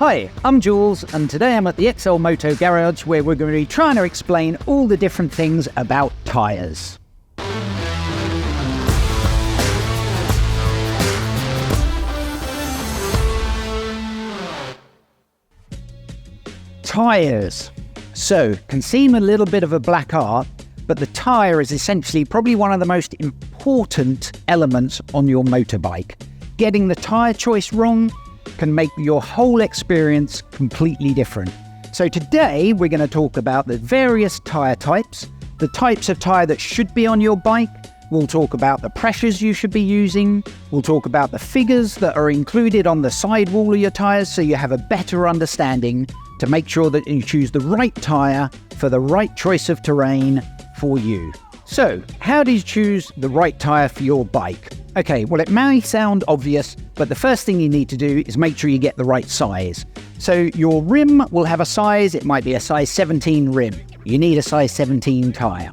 Hi, I'm Jooles, and today I'm at the XLMOTO garage where we're going to be trying to explain all the different things about tyres. Tyres. So, can seem a little bit of a black art, but the tyre is essentially probably one of the most important elements on your motorbike. Getting the tyre choice wrong can make your whole experience completely different. So today we're going to talk about the various tyre types, the types of tyre that should be on your bike. We'll talk about the pressures you should be using. We'll talk about the figures that are included on the sidewall of your tyres so you have a better understanding to make sure that you choose the right tyre for the right choice of terrain for you. So, how do you choose the right tyre for your bike? Okay, well, it may sound obvious, but the first thing you need to do is make sure you get the right size. So your rim will have a size, it might be a size 17 rim. You need a size 17 tyre.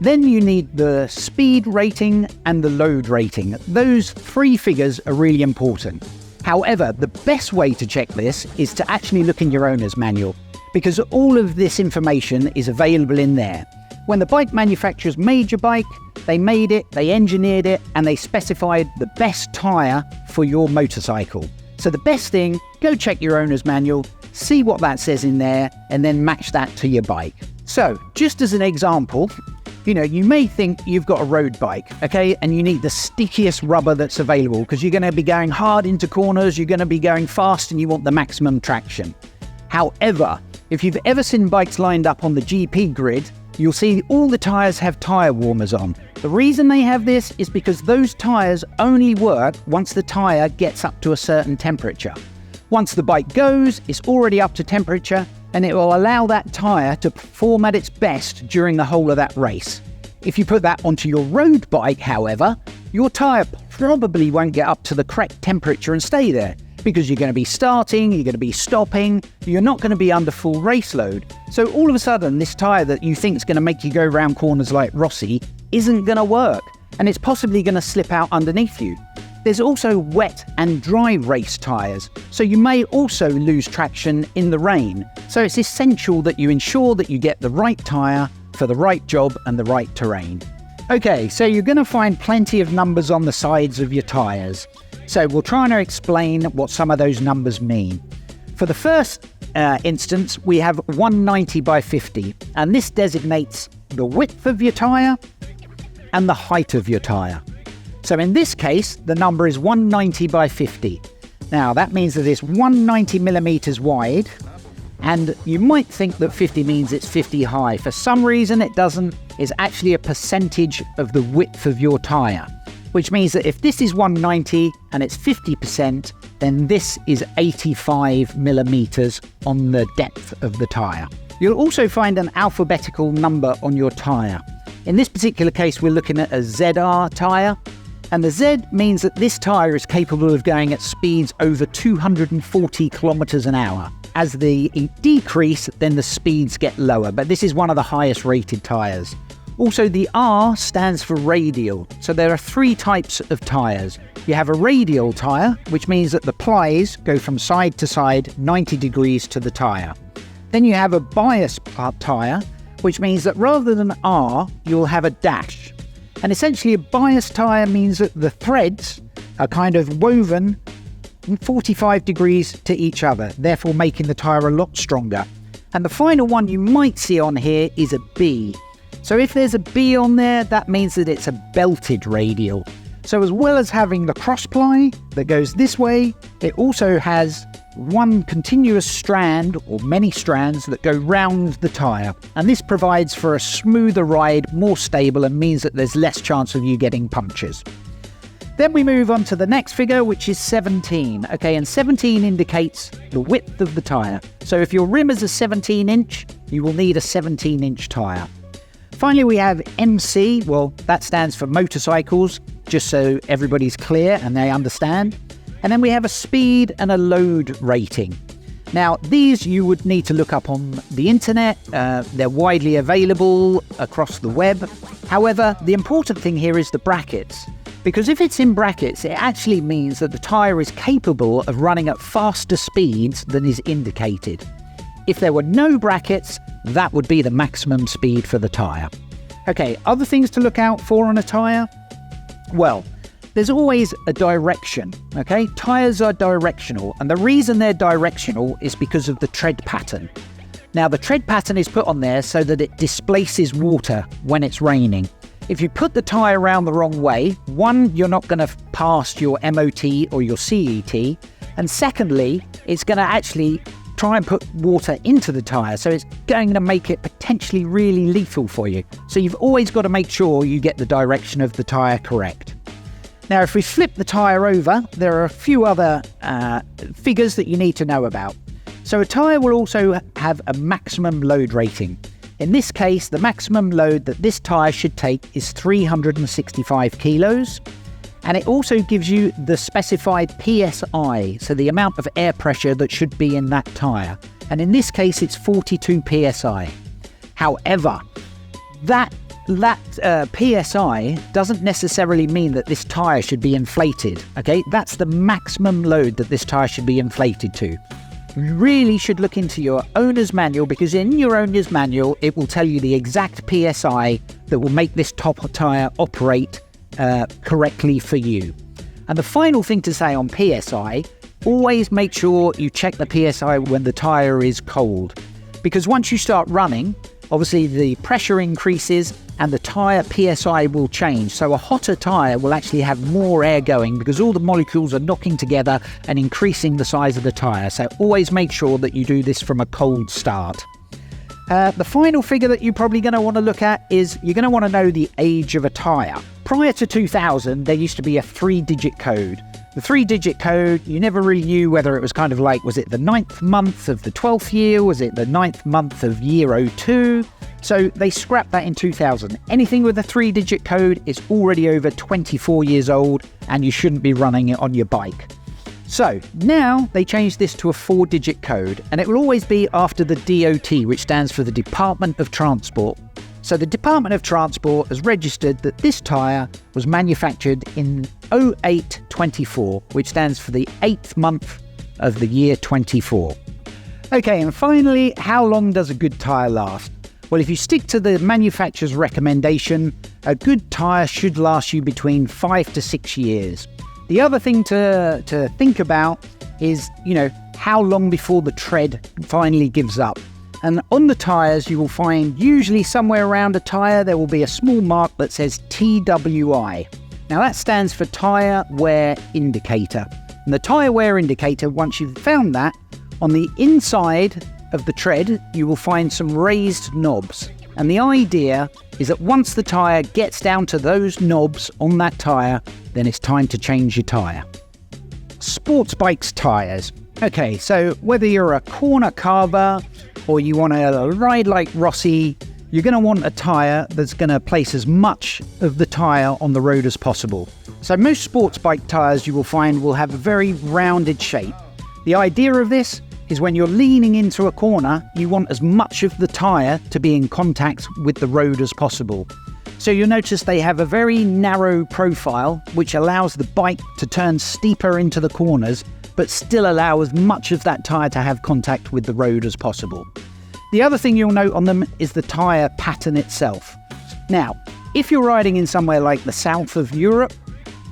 Then you need the speed rating and the load rating. Those three figures are really important. However, the best way to check this is to actually look in your owner's manual, because all of this information is available in there. When the bike manufacturers made your bike, they made it, they engineered it, and they specified the best tyre for your motorcycle. So the best thing, go check your owner's manual, see what that says in there, and then match that to your bike. So, just as an example, you may think you've got a road bike, okay, and you need the stickiest rubber that's available because you're going to be going hard into corners, you're going to be going fast, and you want the maximum traction. However, if you've ever seen bikes lined up on the GP grid, you'll see all the tyres have tyre warmers on. The reason they have this is because those tyres only work once the tyre gets up to a certain temperature. Once the bike goes, it's already up to temperature, and it will allow that tyre to perform at its best during the whole of that race. If you put that onto your road bike, however, your tyre probably won't get up to the correct temperature and stay there, because you're going to be starting, you're going to be stopping, you're not going to be under full race load. So all of a sudden, this tyre that you think is going to make you go around corners like Rossi isn't going to work, and it's possibly going to slip out underneath you. There's also wet and dry race tyres, so you may also lose traction in the rain. So it's essential that you ensure that you get the right tyre for the right job and the right terrain. Okay, so you're going to find plenty of numbers on the sides of your tyres. So we'll try and explain what some of those numbers mean. For the first instance, we have 190 by 50, and this designates the width of your tyre and the height of your tyre. So in this case, the number is 190 by 50. Now that means that it's 190 millimeters wide, and you might think that 50 means it's 50 high. For some reason it doesn't. It's actually a percentage of the width of your tyre, which means that if this is 190 and it's 50%, then this is 85 millimeters on the depth of the tyre. You'll also find an alphabetical number on your tyre. In this particular case, we're looking at a ZR tyre, and the Z means that this tyre is capable of going at speeds over 240 kilometers an hour. As they decrease, then the speeds get lower, but this is one of the highest rated tyres. Also, the R stands for radial. So there are three types of tyres. You have a radial tyre, which means that the plies go from side to side 90 degrees to the tyre. Then you have a bias tyre, which means that rather than R, you'll have a dash. And essentially a bias tyre means that the threads are kind of woven 45 degrees to each other, therefore making the tyre a lot stronger. And the final one you might see on here is a B. So if there's a B on there, that means that it's a belted radial. So as well as having the cross ply that goes this way, it also has one continuous strand or many strands that go round the tyre. And this provides for a smoother ride, more stable, and means that there's less chance of you getting punctures. Then we move on to the next figure, which is 17. Okay, and 17 indicates the width of the tyre. So if your rim is a 17-inch, you will need a 17-inch tyre. Finally, we have MC. Well, that stands for motorcycles, just so everybody's clear and they understand. And then we have a speed and a load rating. Now, these you would need to look up on the internet. They're widely available across the web. However, the important thing here is the brackets. Because if it's in brackets, it actually means that the tyre is capable of running at faster speeds than is indicated. If there were no brackets, that would be the maximum speed for the tyre. Okay, other things to look out for on a tyre? Well, there's always a direction, okay? Tyres are directional, and the reason they're directional is because of the tread pattern. Now, the tread pattern is put on there so that it displaces water when it's raining. If you put the tyre around the wrong way, one, you're not going to pass your MOT or your CET, and secondly, it's going to actually try and put water into the tyre, so it's going to make it potentially really lethal for you. So you've always got to make sure you get the direction of the tyre correct. Now, if we flip the tyre over, there are a few other figures that you need to know about. So a tyre will also have a maximum load rating. In this case, the maximum load that this tyre should take is 365 kilos, and it also gives you the specified PSI, so the amount of air pressure that should be in that tyre. And in this case, it's 42 PSI. However, that PSI doesn't necessarily mean that this tyre should be inflated, okay? That's the maximum load that this tyre should be inflated to. You really should look into your owner's manual, because in your owner's manual, it will tell you the exact PSI that will make this top tyre operate correctly for you. And the final thing to say on PSI, always make sure you check the PSI when the tyre is cold. Because once you start running, obviously the pressure increases and the tyre PSI will change. So a hotter tyre will actually have more air going because all the molecules are knocking together and increasing the size of the tyre. So always make sure that you do this from a cold start. The final figure that you're probably going to want to look at is you're going to want to know the age of a tyre. Prior to 2000, there used to be a 3-digit code. The 3-digit code, you never really knew whether it was kind of like, was it the 9th month of the 12th year? Was it the 9th month of year 02? So they scrapped that in 2000. Anything with a 3-digit code is already over 24 years old and you shouldn't be running it on your bike. So now they changed this to a 4-digit code, and it will always be after the DOT, which stands for the Department of Transport. So the Department of Transport has registered that this tyre was manufactured in 0824, which stands for the 8th month of the year 24. Okay, and finally, how long does a good tyre last? Well, if you stick to the manufacturer's recommendation, a good tyre should last you between 5 to 6 years. The other thing to think about is, how long before the tread finally gives up. And on the tyres, you will find usually somewhere around a tyre, there will be a small mark that says TWI. Now that stands for Tyre Wear Indicator. And the Tyre Wear Indicator, once you've found that, on the inside of the tread, you will find some raised knobs. And the idea is that once the tyre gets down to those knobs on that tyre, then it's time to change your tyre. Sports bikes tyres. Okay, so whether you're a corner carver or you want to ride like Rossi, you're going to want a tyre that's going to place as much of the tyre on the road as possible. So most sports bike tyres you will find will have a very rounded shape. The idea of this is when you're leaning into a corner, you want as much of the tyre to be in contact with the road as possible. So you'll notice they have a very narrow profile, which allows the bike to turn steeper into the corners, but still allow as much of that tyre to have contact with the road as possible. The other thing you'll note on them is the tyre pattern itself. Now, if you're riding in somewhere like the south of Europe,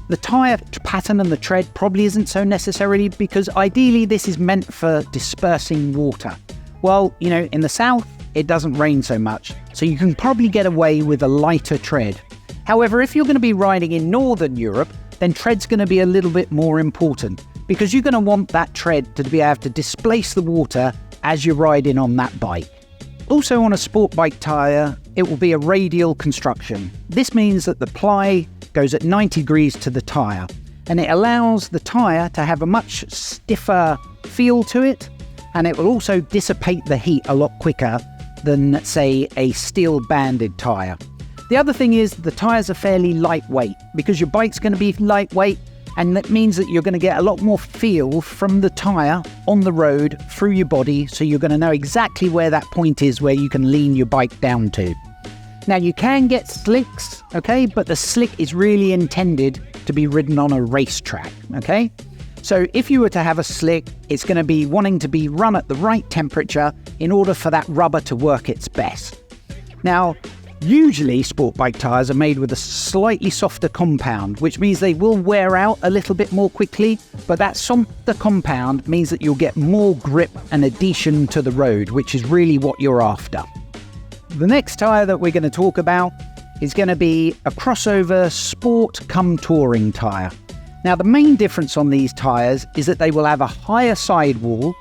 the tyre pattern and the tread probably isn't so necessary, because ideally this is meant for dispersing water. Well, in the south, it doesn't rain so much, so you can probably get away with a lighter tread. However, if you're going to be riding in northern Europe, then tread's going to be a little bit more important, because you're going to want that tread to be able to displace the water as you're riding on that bike. Also on a sport bike tyre, it will be a radial construction. This means that the ply goes at 90 degrees to the tyre, and it allows the tyre to have a much stiffer feel to it, and it will also dissipate the heat a lot quicker than, say, a steel banded tyre. The other thing is the tyres are fairly lightweight, because your bike's going to be lightweight, and that means that you're going to get a lot more feel from the tyre on the road through your body, so you're going to know exactly where that point is where you can lean your bike down to. Now you can get slicks, okay, but the slick is really intended to be ridden on a racetrack, okay? So if you were to have a slick, it's going to be wanting to be run at the right temperature in order for that rubber to work its best. Now, usually sport bike tyres are made with a slightly softer compound, which means they will wear out a little bit more quickly, but that softer compound means that you'll get more grip and adhesion to the road, which is really what you're after. The next tyre that we're going to talk about is going to be a crossover sport cum touring tyre. Now the main difference on these tyres is that they will have a higher sidewall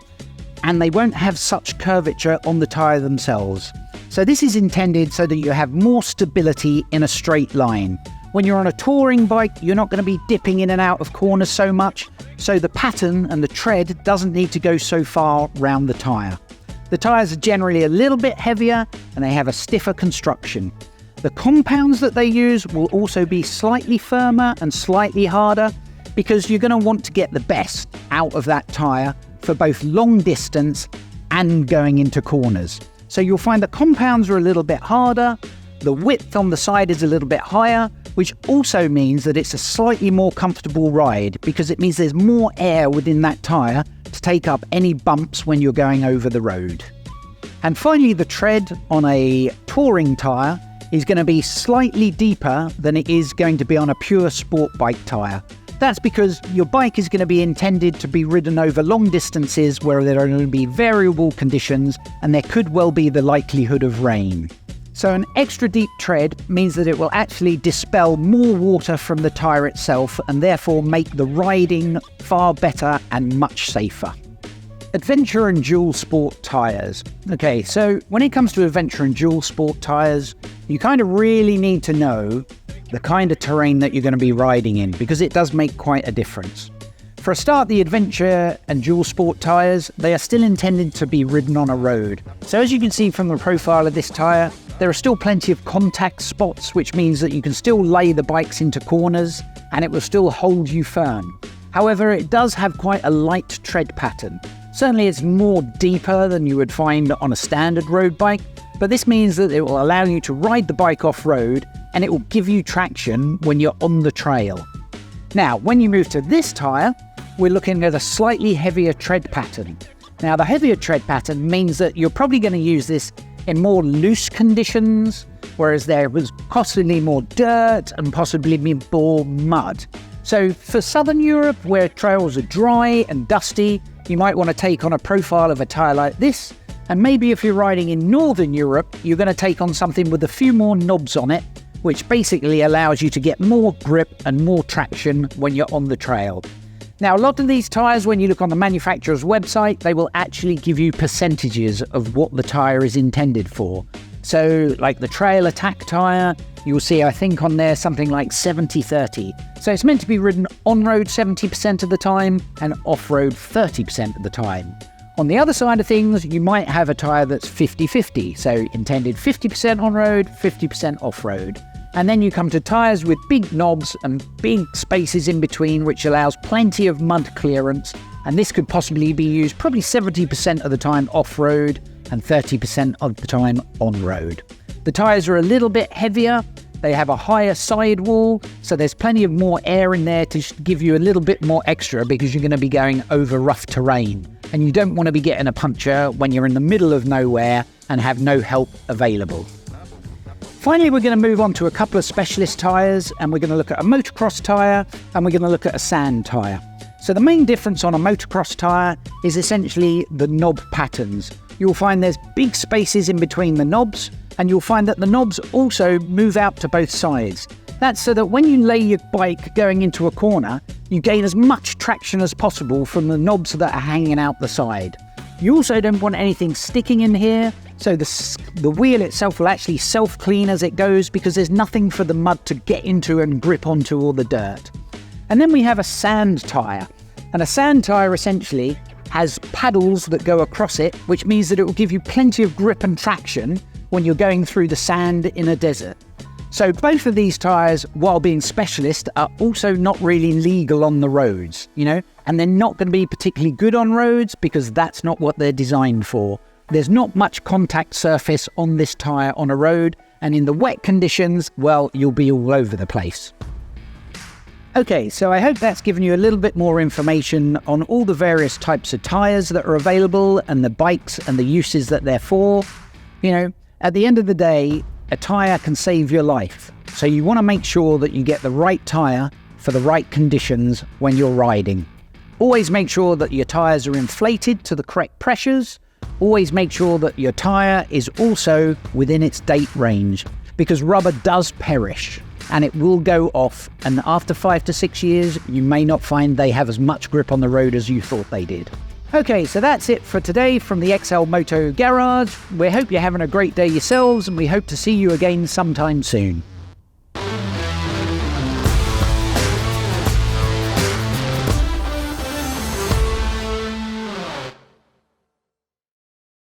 and they won't have such curvature on the tyre themselves. So this is intended so that you have more stability in a straight line. When you're on a touring bike, you're not going to be dipping in and out of corners so much, so the pattern and the tread doesn't need to go so far round the tyre. The tyres are generally a little bit heavier and they have a stiffer construction. The compounds that they use will also be slightly firmer and slightly harder, because you're going to want to get the best out of that tyre for both long distance and going into corners. So you'll find the compounds are a little bit harder, the width on the side is a little bit higher, which also means that it's a slightly more comfortable ride, because it means there's more air within that tyre to take up any bumps when you're going over the road. And finally, the tread on a touring tyre is going to be slightly deeper than it is going to be on a pure sport bike tyre. That's because your bike is going to be intended to be ridden over long distances where there are going to be variable conditions and there could well be the likelihood of rain. So an extra deep tread means that it will actually dispel more water from the tyre itself and therefore make the riding far better and much safer. Adventure and dual sport tyres. Okay, so when it comes to adventure and dual sport tyres, you kind of really need to know the kind of terrain that you're going to be riding in, because it does make quite a difference. For a start, the adventure and dual sport tyres, they are still intended to be ridden on a road. So as you can see from the profile of this tyre, there are still plenty of contact spots, which means that you can still lay the bikes into corners and it will still hold you firm. However, it does have quite a light tread pattern. Certainly it's more deeper than you would find on a standard road bike, but this means that it will allow you to ride the bike off-road and it will give you traction when you're on the trail. Now, when you move to this tyre, we're looking at a slightly heavier tread pattern. Now, the heavier tread pattern means that you're probably going to use this in more loose conditions, whereas there was possibly more dirt and possibly more mud. So for Southern Europe, where trails are dry and dusty, you might want to take on a profile of a tyre like this. And maybe if you're riding in Northern Europe, you're going to take on something with a few more knobs on it, which basically allows you to get more grip and more traction when you're on the trail. Now, a lot of these tyres, when you look on the manufacturer's website, they will actually give you percentages of what the tyre is intended for. So, like the Trail Attack tyre, you'll see, I think, on there something like 70-30. So it's meant to be ridden on-road 70% of the time and off-road 30% of the time. On the other side of things, you might have a tyre that's 50-50, so intended 50% on-road, 50% off-road. And then you come to tyres with big knobs and big spaces in between, which allows plenty of mud clearance, and this could possibly be used probably 70% of the time off-road and 30% of the time on-road. The tyres are a little bit heavier, they have a higher sidewall, so there's plenty of more air in there to give you a little bit more extra, because you're going to be going over rough terrain, and you don't want to be getting a puncture when you're in the middle of nowhere and have no help available. Finally, we're going to move on to a couple of specialist tyres, and we're going to look at a motocross tyre and we're going to look at a sand tyre. So the main difference on a motocross tyre is essentially the knob patterns. You'll find there's big spaces in between the knobs, and you'll find that the knobs also move out to both sides. That's so that when you lay your bike going into a corner, you gain as much traction as possible from the knobs that are hanging out the side. You also don't want anything sticking in here, so the wheel itself will actually self-clean as it goes, because there's nothing for the mud to get into and grip onto all the dirt. And then we have a sand tyre. And a sand tyre essentially has paddles that go across it, which means that it will give you plenty of grip and traction when you're going through the sand in a desert. So both of these tyres, while being specialist, are also not really legal on the roads, and they're not going to be particularly good on roads because that's not what they're designed for. There's not much contact surface on this tyre on a road, And in the wet conditions, well, you'll be all over the place. Okay, so I hope that's given you a little bit more information on all the various types of tyres that are available and the bikes and the uses that they're for. You know, at the end of the day, a tyre can save your life. So you want to make sure that you get the right tyre for the right conditions when you're riding. Always make sure that your tyres are inflated to the correct pressures. Always make sure that your tyre is also within its date range, because rubber does perish and it will go off, and after 5 to 6 years you may not find they have as much grip on the road as you thought they did. Okay, so that's it for today from the XLMOTO garage. We hope you're having a great day yourselves, and we hope to see you again sometime soon.